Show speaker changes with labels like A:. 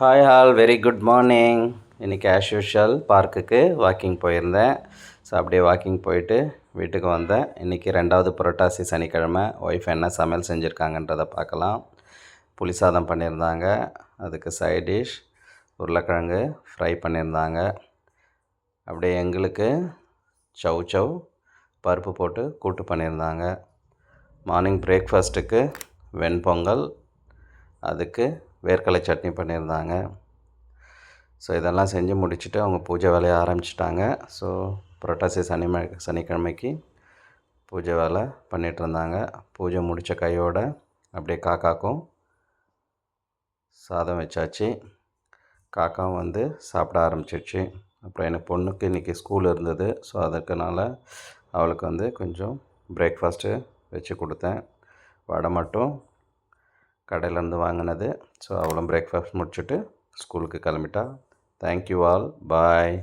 A: Hi all, very good morning. இன்றைக்கி as usual பார்க்குக்கு walking போயிருந்தேன். ஸோ அப்படியே வாக்கிங் போயிட்டு வீட்டுக்கு வந்தேன். இன்றைக்கி 2வது புரட்டாசி சனிக்கிழமை. ஒய்ஃப் என்ன சமையல் செஞ்சுருக்காங்கன்றதை பார்க்கலாம். புளி சாதம் பண்ணியிருந்தாங்க, அதுக்கு சைட் டிஷ் உருளைக்கிழங்கு ஃப்ரை பண்ணியிருந்தாங்க. அப்படியே எங்களுக்கு சவ் சவ் பருப்பு போட்டு கூட்டு பண்ணியிருந்தாங்க. மார்னிங் பிரேக்ஃபாஸ்ட்டுக்கு வெண்பொங்கல், அதுக்கு வேர்க்கடலை சட்னி பண்ணியிருந்தாங்க. ஸோ இதெல்லாம் செஞ்சு முடிச்சுட்டு அவங்க பூஜை வேலையை ஆரம்பிச்சிட்டாங்க. ஸோ புரட்டாசி சனிக்கிழமைக்கு பூஜை வேலை பண்ணிகிட்ருந்தாங்க. பூஜை முடித்த கையோடு அப்படியே காக்காக்கும் சாதம் வச்சாச்சு. காக்காவும் வந்து சாப்பிட ஆரம்பிச்சிடுச்சு. அப்புறம் எனக்கு பொண்ணுக்கு இன்றைக்கி ஸ்கூல் இருந்தது. ஸோ அதுக்குனால அவளுக்கு வந்து கொஞ்சம் பிரேக்ஃபாஸ்ட்டு வச்சு கொடுத்தேன். வடை மட்டும் கடையிலேருந்து வாங்கினது. ஸோ அவளும் பிரேக்ஃபாஸ்ட் முடிச்சுட்டு ஸ்கூலுக்கு கிளம்பிட்டா. தேங்க்யூ ஆல், பாய்.